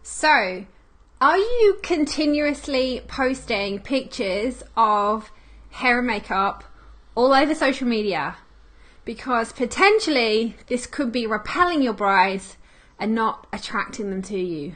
So, are you continuously posting pictures of hair and makeup all over social media? Because potentially this could be repelling your brides and not attracting them to you.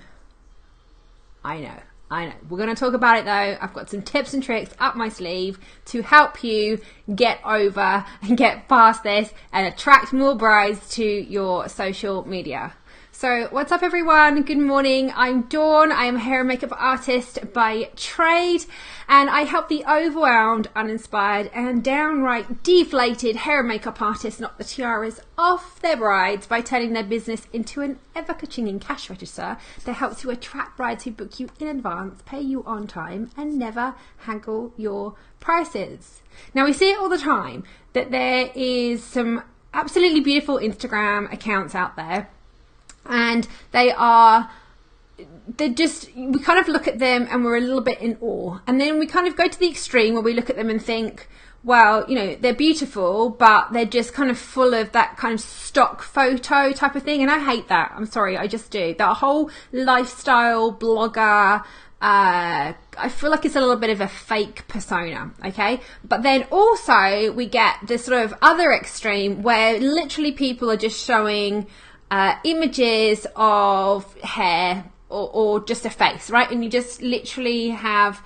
I know. We're going to talk about it though. I've got some tips and tricks up my sleeve to help you get over and get past this and attract more brides to your social media. So what's up everyone? Good morning. I'm Dawn. I am a hair and makeup artist by trade, and I help the overwhelmed, uninspired and downright deflated hair and makeup artists knock the tiaras off their brides by turning their business into an ever-ka-chinging cash register that helps you attract brides who book you in advance, pay you on time and never haggle your prices. Now we see it all the time that there is some absolutely beautiful Instagram accounts out there, and we kind of look at them and we're a little bit in awe. And then we kind of go to the extreme where we look at them and think, well, you know, they're beautiful, but they're just kind of full of that kind of stock photo type of thing. And I hate that. I'm sorry, I just do. That whole lifestyle blogger, I feel like it's a little bit of a fake persona, okay? But then also we get this sort of other extreme where literally people are just showing images of hair or just a face, right? And you just literally have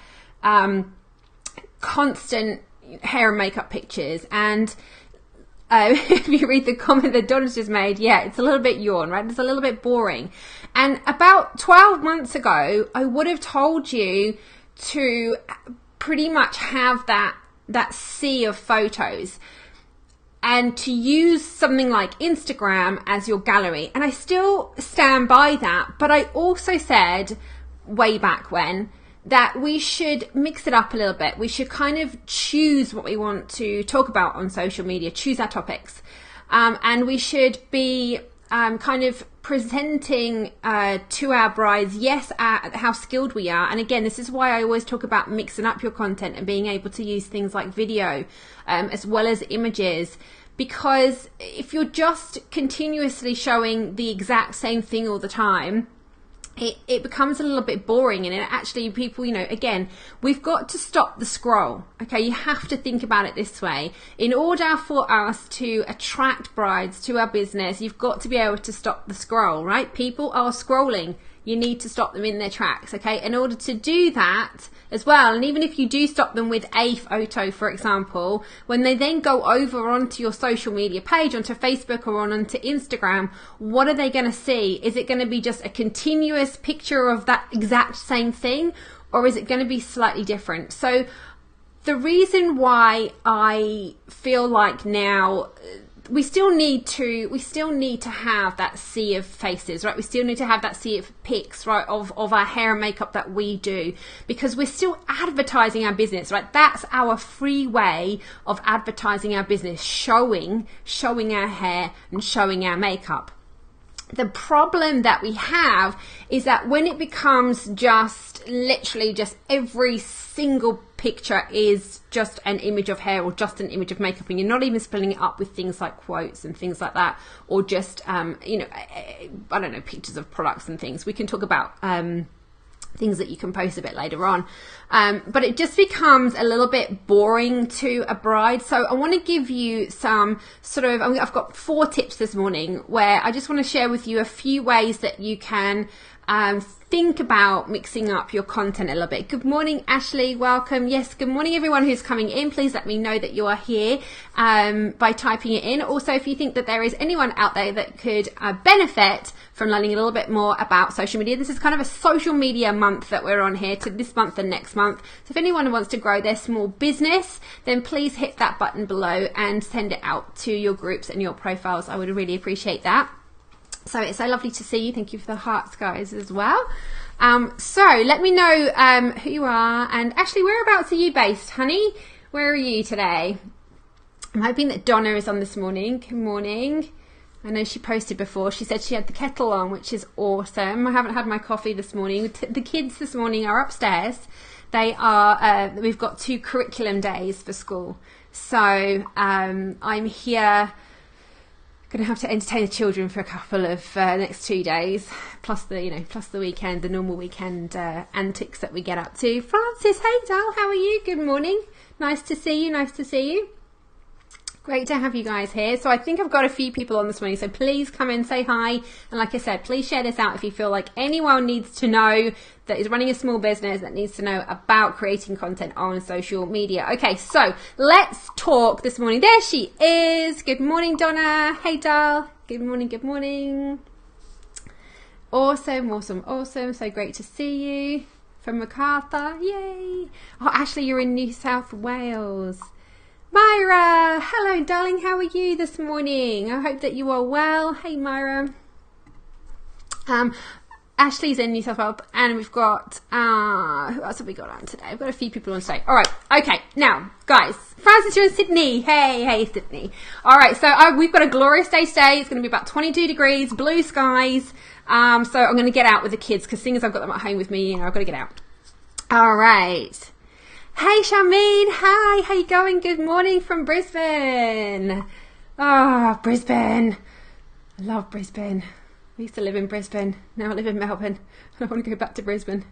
constant hair and makeup pictures. And if you read the comment that Donna's just made, yeah, it's a little bit yawn, right? It's a little bit boring. And about 12 months ago, I would have told you to pretty much have that sea of photos and to use something like Instagram as your gallery. And I still stand by that, but I also said way back when that we should mix it up a little bit. We should kind of choose what we want to talk about on social media, choose our topics. And we should be kind of presenting to our brides, yes, how skilled we are. And again, this is why I always talk about mixing up your content and being able to use things like video as well as images. Because if you're just continuously showing the exact same thing all the time, it becomes a little bit boring. And it actually, people, you know, again, we've got to stop the scroll. Okay, you have to think about it this way. In order for us to attract brides to our business, you've got to be able to stop the scroll, right? People are scrolling. You need to stop them in their tracks, okay? In order to do that as well, and even if you do stop them with a photo, for example, when they then go over onto your social media page, onto Facebook or onto Instagram, what are they going to see? Is it going to be just a continuous picture of that exact same thing, or is it going to be slightly different? So the reason why I feel like now we still need to have that sea of faces, right? We still need to have that sea of pics, right, of our hair and makeup that we do, because we're still advertising our business, right? That's our free way of advertising our business, showing our hair and showing our makeup. The problem that we have is that when it becomes just literally just every single picture is just an image of hair or just an image of makeup, and you're not even splitting it up with things like quotes and things like that, or just I don't know, pictures of products and things. We can talk about things that you can post a bit later on, but it just becomes a little bit boring to a bride. So I want to give you some sort of, I've got 4 tips this morning where I just want to share with you a few ways that you can think about mixing up your content a little bit. Good morning, Ashley. Welcome. Yes, good morning, everyone who's coming in. Please let me know that you are here by typing it in. Also, if you think that there is anyone out there that could benefit from learning a little bit more about social media, this is kind of a social media month that we're on here, to this month and next month. So if anyone wants to grow their small business, then please hit that button below and send it out to your groups and your profiles. I would really appreciate that. So it's so lovely to see you. Thank you for the hearts, guys, as well. So let me know who you are. And Ashley, whereabouts are you based, honey? Where are you today? I'm hoping that Donna is on this morning. Good morning. I know she posted before. She said she had the kettle on, which is awesome. I haven't had my coffee this morning. The kids this morning are upstairs. They are, we've got 2 curriculum days for school. So I'm here going to have to entertain the children for a couple of next 2 days, plus the weekend, the normal weekend antics that we get up to. Francis, hey Dal, how are you? Good morning. Nice to see you. Great to have you guys here. So I think I've got a few people on this morning, so please come in, say hi. And like I said, please share this out if you feel like anyone needs to know that is running a small business, that needs to know about creating content on social media. Okay, so let's talk this morning. There she is. Good morning, Donna. Hey, Dal. Good morning. Awesome. So great to see you. From MacArthur. Yay. Oh, Ashley, you're in New South Wales. Myra, hello darling, how are you this morning? I hope that you are well. Hey Myra. Ashley's in New South Wales, and we've got, who else have we got on today? We've got a few people on today. All right, okay, now, guys, Francis, you're in Sydney. Hey, Sydney. All right, so we've got a glorious day today. It's going to be about 22 degrees, blue skies. So I'm going to get out with the kids, because seeing as I've got them at home with me, I've got to get out. All right. Hey Shameen, hi, how you going? Good morning from Brisbane. Oh, Brisbane. I love Brisbane. I used to live in Brisbane. Now I live in Melbourne. I want to go back to Brisbane.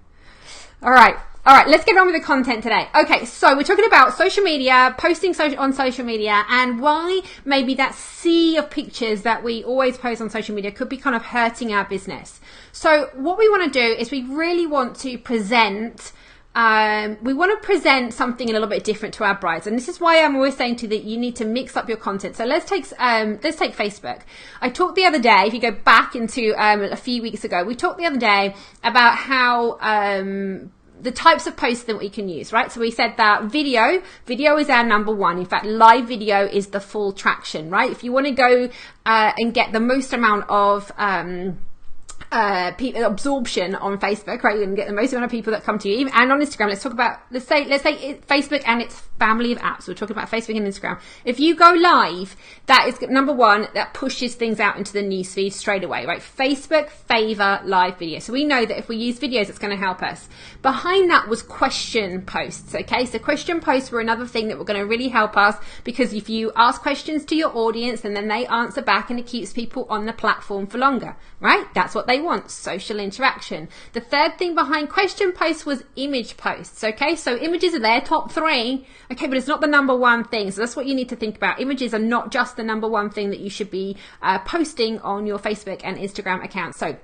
All right, let's get on with the content today. Okay, so we're talking about social media, posting on social media, and why maybe that sea of pictures that we always post on social media could be kind of hurting our business. So what we want to do is we really want to present something a little bit different to our brides, and this is why I'm always saying to you that you need to mix up your content. So let's take Facebook. I talked the other day, if you go back into a few weeks ago, we talked the other day about how the types of posts that we can use, right? So we said that video is our number one. In fact, live video is the full traction, right? If you want to go and get the most amount of absorption on Facebook, right? You're gonna get the most amount of people that come to you, and on Instagram. Let's say Facebook and its family of apps. We're talking about Facebook and Instagram. If you go live, that is number one, that pushes things out into the newsfeed straight away, right? Facebook favor live video. So we know that if we use videos, it's going to help us. Behind that was question posts, okay? So question posts were another thing that were going to really help us, because if you ask questions to your audience and then they answer back, and it keeps people on the platform for longer, right? That's what they want, social interaction. The third thing behind question posts was image posts, okay? So images are there, top 3, okay, but it's not the number one thing. So that's what you need to think about. Images are not just the number one thing that you should be posting on your Facebook and Instagram account. So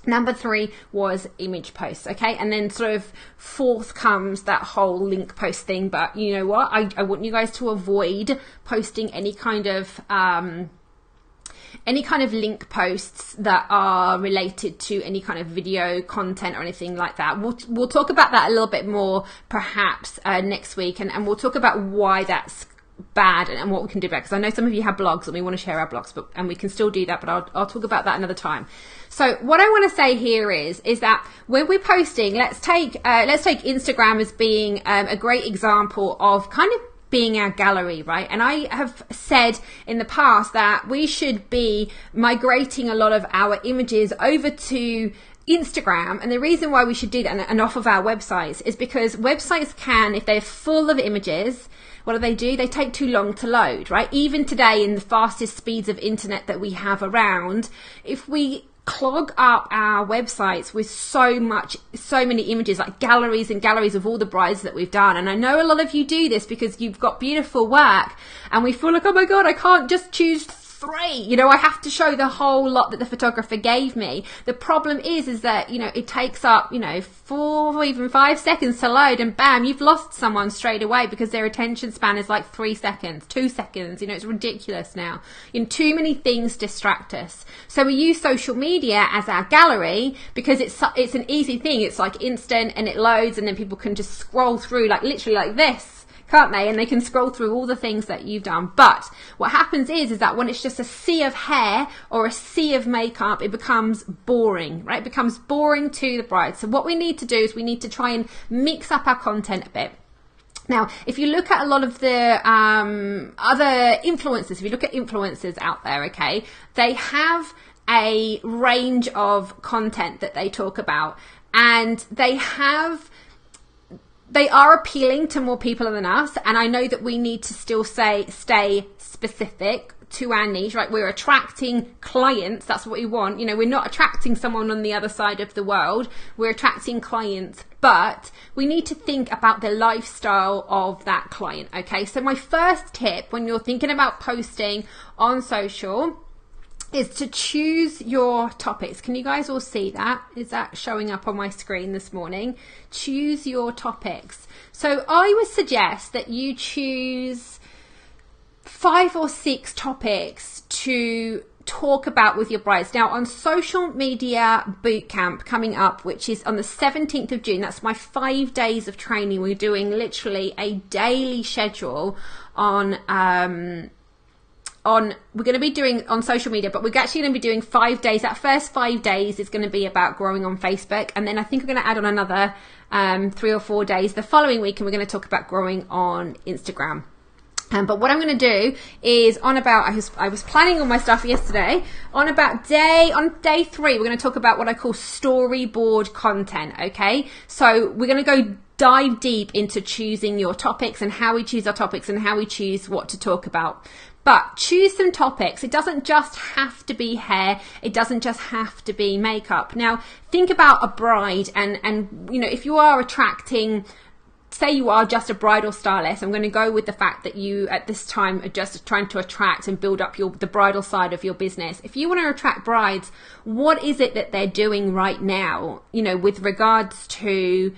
number 3 was image posts, okay? And then sort of fourth comes that whole link post thing. But you know what? I want you guys to avoid posting any kind of link posts that are related to any kind of video content or anything like that. We'll talk about that a little bit more perhaps next week, and we'll talk about why that's bad and what we can do about it, because I know some of you have blogs and we want to share our blogs, and we can still do that, but I'll talk about that another time. So what I want to say here is that when we're posting, let's take Instagram as being a great example of kind of being our gallery, right? And I have said in the past that we should be migrating a lot of our images over to Instagram, and the reason why we should do that and off of our websites is because websites can, if they're full of images, what do? They take too long to load, right? Even today, in the fastest speeds of internet that we have around, if we clog up our websites with so many images, like galleries and galleries of all the brides that we've done. And I know a lot of you do this because you've got beautiful work, and we feel like, oh my God, I can't just choose 3, I have to show the whole lot that the photographer gave me. The problem is that, it takes up, 4 or even 5 seconds to load, and bam, you've lost someone straight away because their attention span is like 3 seconds, 2 seconds, it's ridiculous now. Too many things distract us. So we use social media as our gallery because it's an easy thing. It's like instant, and it loads, and then people can just scroll through like literally like this, can't they? And they can scroll through all the things that you've done. But what happens is that when it's just a sea of hair or a sea of makeup, it becomes boring, right? It becomes boring to the bride. So what we need to do is we need to try and mix up our content a bit. Now, if you look at a lot of the other influencers, if you look at influencers out there, okay, they have a range of content that they talk about, and they are appealing to more people than us. And I know that we need to still stay specific to our niche, right? We're attracting clients. That's what we want. You know, we're not attracting someone on the other side of the world. We're attracting clients, but we need to think about the lifestyle of that client. Okay. So my first tip when you're thinking about posting on social is to choose your topics. Can you guys all see that? Is that showing up on my screen this morning? Choose your topics. So I would suggest that you choose 5 or 6 topics to talk about with your brides. Now, on Social Media Bootcamp coming up, which is on the 17th of June, that's my 5 days of training. We're doing literally a daily schedule on we're going to be doing on social media, but we're actually going to be doing 5 days. That first 5 days is going to be about growing on Facebook, and then I think we're going to add on another 3 or 4 days the following week, and we're going to talk about growing on Instagram. But what I'm going to do is I was planning all my stuff yesterday. On day 3, we're going to talk about what I call storyboard content. Okay, so we're going to go dive deep into choosing your topics and how we choose our topics and how we choose what to talk about. But choose some topics. It doesn't just have to be hair. It doesn't just have to be makeup. Now, think about a bride and you know, if you are attracting, say you are just a bridal stylist, I'm going to go with the fact that you at this time are just trying to attract and build up the bridal side of your business. If you want to attract brides, what is it that they're doing right now, you know, with regards to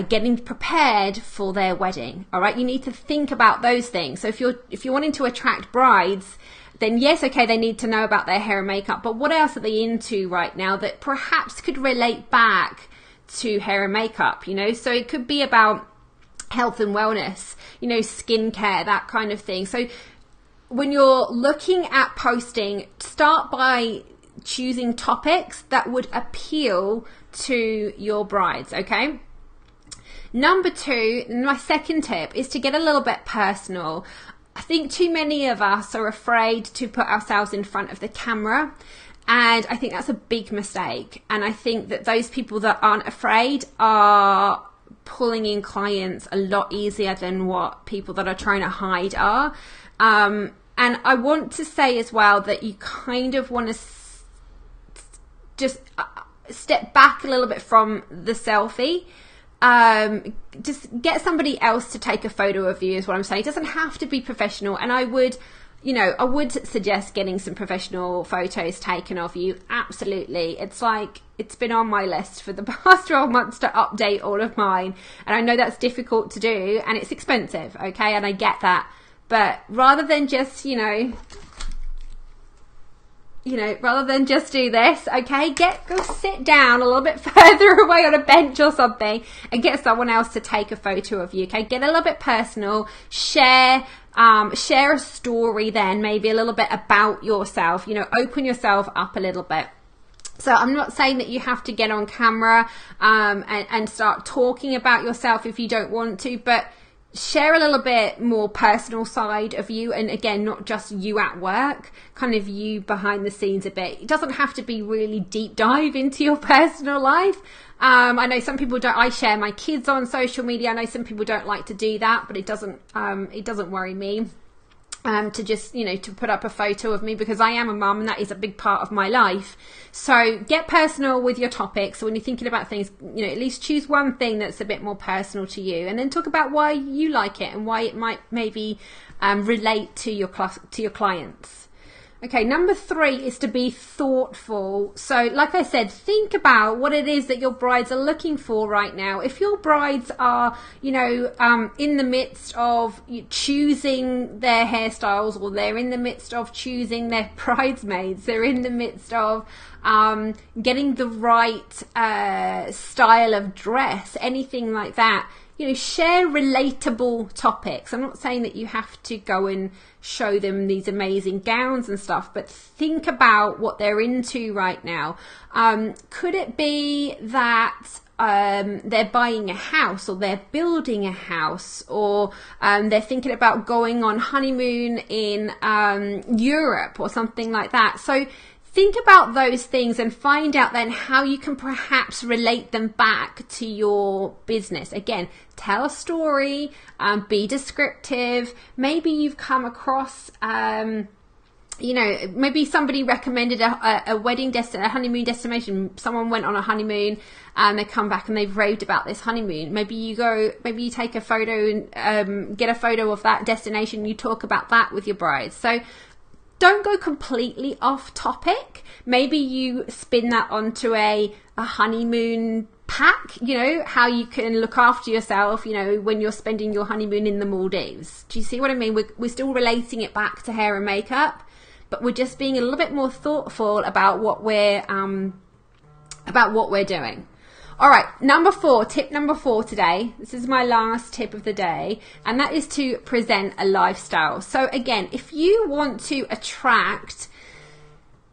getting prepared for their wedding? All right, you need to think about those things. So if you're wanting to attract brides, then yes, okay, they need to know about their hair and makeup, but what else are they into right now that perhaps could relate back to hair and makeup? You know, so it could be about health and wellness, you know, skincare, that kind of thing. So when you're looking at posting, start by choosing topics that would appeal to your brides. Okay. Number 2, my second tip is to get a little bit personal. I think too many of us are afraid to put ourselves in front of the camera, and I think that's a big mistake. And I think that those people that aren't afraid are pulling in clients a lot easier than what people that are trying to hide are. And I want to say as well that you kind of want to just step back a little bit from the selfie. Just get somebody else to take a photo of you is what I'm saying. It doesn't have to be professional, and I would suggest getting some professional photos taken of you. Absolutely. It's like, it's been on my list for the past 12 months to update all of mine, and I know that's difficult to do and it's expensive, okay, and I get that, but rather than just rather than just do this, okay, go sit down a little bit further away on a bench or something and get someone else to take a photo of you, okay? Get a little bit personal, share a story then, maybe a little bit about yourself, you know, open yourself up a little bit. So I'm not saying that you have to get on camera and start talking about yourself if you don't want to, but share a little bit more personal side of you, and again, not just you at work, kind of you behind the scenes a bit. It doesn't have to be really deep dive into your personal life. I know some people don't. I share my kids on social media. I know some people don't like to do that, but it doesn't worry me to just, you know, to put up a photo of me, because I am a mum and that is a big part of my life. So get personal with your topics. So when you're thinking about things, you know, at least choose one thing that's a bit more personal to you, and then talk about why you like it and why it might maybe relate to your clients. Okay, number 3 is to be thoughtful. So like I said, think about what it is that your brides are looking for right now. If your brides are, you know, in the midst of choosing their hairstyles, or they're in the midst of choosing their bridesmaids, they're in the midst of getting the right style of dress, anything like that, you know, share relatable topics. I'm not saying that you have to go and show them these amazing gowns and stuff, but think about what they're into right now. Could it be that they're buying a house, or they're building a house, or they're thinking about going on honeymoon in Europe or something like that? So think about those things and find out then how you can perhaps relate them back to your business. Again, tell a story, be descriptive. Maybe you've come across maybe somebody recommended a wedding a honeymoon destination. Someone went on a honeymoon and they come back and they've raved about this honeymoon. Maybe you take a photo and get a photo of that destination. You talk about that with your brides. So don't go completely off topic. Maybe you spin that onto a honeymoon pack, how you can look after yourself, when you're spending your honeymoon in the Maldives. Do you see what I mean? We're still relating it back to hair and makeup, but we're just being a little bit more thoughtful about what we're doing. All right, tip number 4 today. This is my last tip of the day, and that is to present a lifestyle. So again, if you want to attract,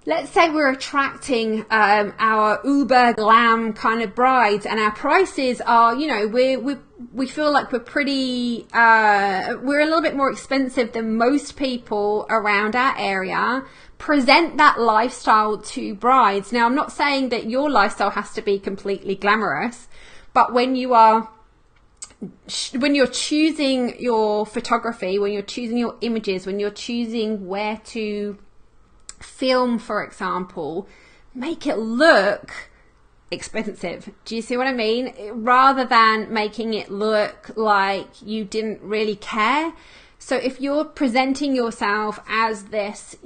let's say we're attracting our uber glam kind of brides, and our prices are, we feel like we're pretty, we're a little bit more expensive than most people around our area. Present that lifestyle to brides. Now, I'm not saying that your lifestyle has to be completely glamorous, but when you're choosing your photography, when you're choosing your images, when you're choosing where to film, for example, make it look expensive. Do you see what I mean? Rather than making it look like you didn't really care. So if you're presenting yourself as this,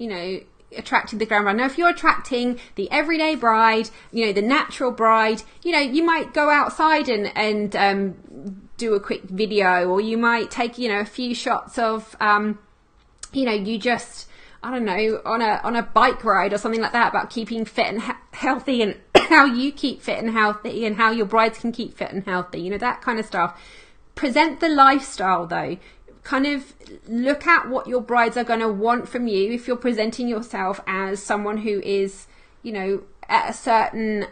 attracting the glamour. Now, if you're attracting the everyday bride, the natural bride, you might go outside and do a quick video, or you might take, a few shots of, you just, I don't know, on a bike ride or something like that, about keeping fit and healthy, and how you keep fit and healthy, and how your brides can keep fit and healthy, that kind of stuff. Present the lifestyle though. Kind of look at what your brides are going to want from you. If you're presenting yourself as someone who is, at a certain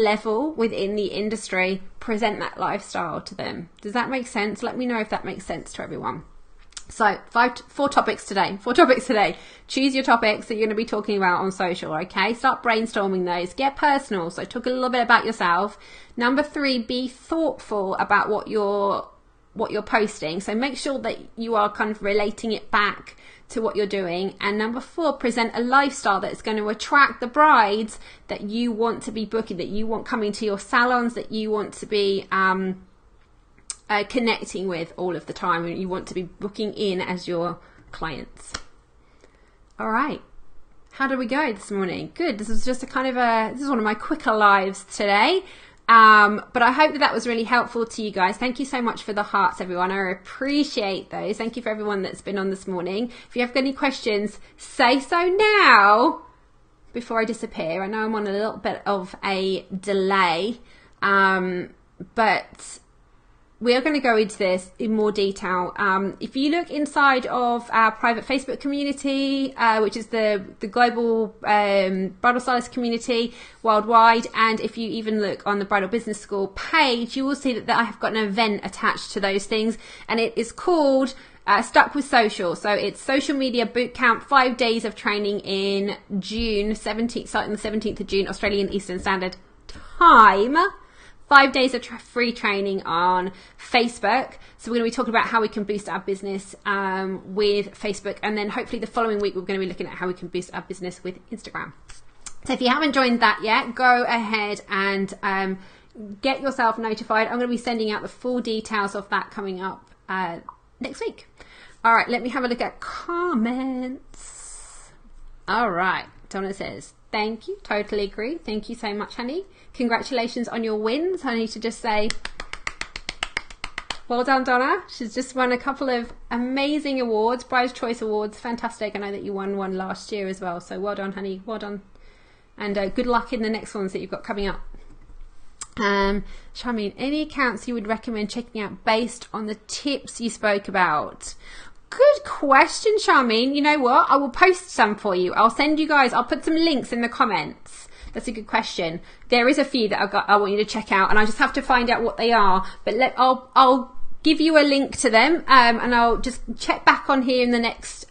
level within the industry, present that lifestyle to them. Does that make sense? Let me know if that makes sense to everyone. So 4 topics today. Choose your topics that you're going to be talking about on social, okay? Start brainstorming those. Get personal. So talk a little bit about yourself. Number 3, be thoughtful about what you're posting. So make sure that you are kind of relating it back to what you're doing. And number 4, present a lifestyle that's going to attract the brides that you want to be booking, that you want coming to your salons, that you want to be connecting with all of the time, and you want to be booking in as your clients. All right. How did we go this morning? Good. This is just this is one of my quicker lives today. But I hope that was really helpful to you guys. Thank you so much for the hearts, everyone. I appreciate those. Thank you for everyone that's been on this morning. If you have any questions, say so now before I disappear. I know I'm on a little bit of a delay, but we are going to go into this in more detail. If you look inside of our private Facebook community, which is the global bridal stylist community worldwide, and if you even look on the Bridal Business School page, you will see that I have got an event attached to those things, and it is called Stuck with Social. So it's social media bootcamp, 5 days of training in June 17th, starting the 17th of June, Australian Eastern Standard Time. 5 days of free training on Facebook. So we're going to be talking about how we can boost our business with Facebook. And then hopefully the following week, we're going to be looking at how we can boost our business with Instagram. So if you haven't joined that yet, go ahead and get yourself notified. I'm going to be sending out the full details of that coming up next week. All right, let me have a look at comments. All right, Donna says, thank you. Totally agree. Thank you so much, honey. Congratulations on your wins. I need to just say, well done, Donna. She's just won a couple of amazing awards, Bride's Choice Awards. Fantastic. I know that you won one last year as well. So well done, honey. Well done. And good luck in the next ones that you've got coming up. Charmaine, any accounts you would recommend checking out based on the tips you spoke about? Good question, Charmaine. You know what? I will post some for you. I'll send you guys, I'll put some links in the comments. That's a good question. There is a few that I want you to check out, and I just have to find out what they are. But I'll give you a link to them, and I'll just check back on here in the next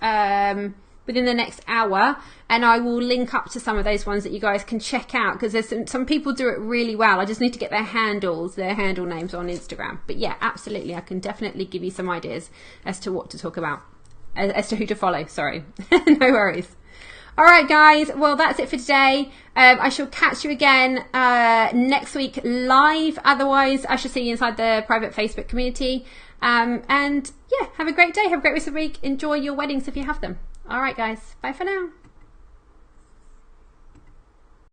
within the next hour, and I will link up to some of those ones that you guys can check out, because there's some people do it really well. I just need to get their handle names on Instagram. But yeah, absolutely, I can definitely give you some ideas as to what to talk about. as to who to follow. Sorry. No worries. All right, guys. Well, that's it for today. I shall catch you again next week live. Otherwise, I shall see you inside the private Facebook community. And yeah, have a great day. Have a great rest of the week. Enjoy your weddings if you have them. All right, guys. Bye for now.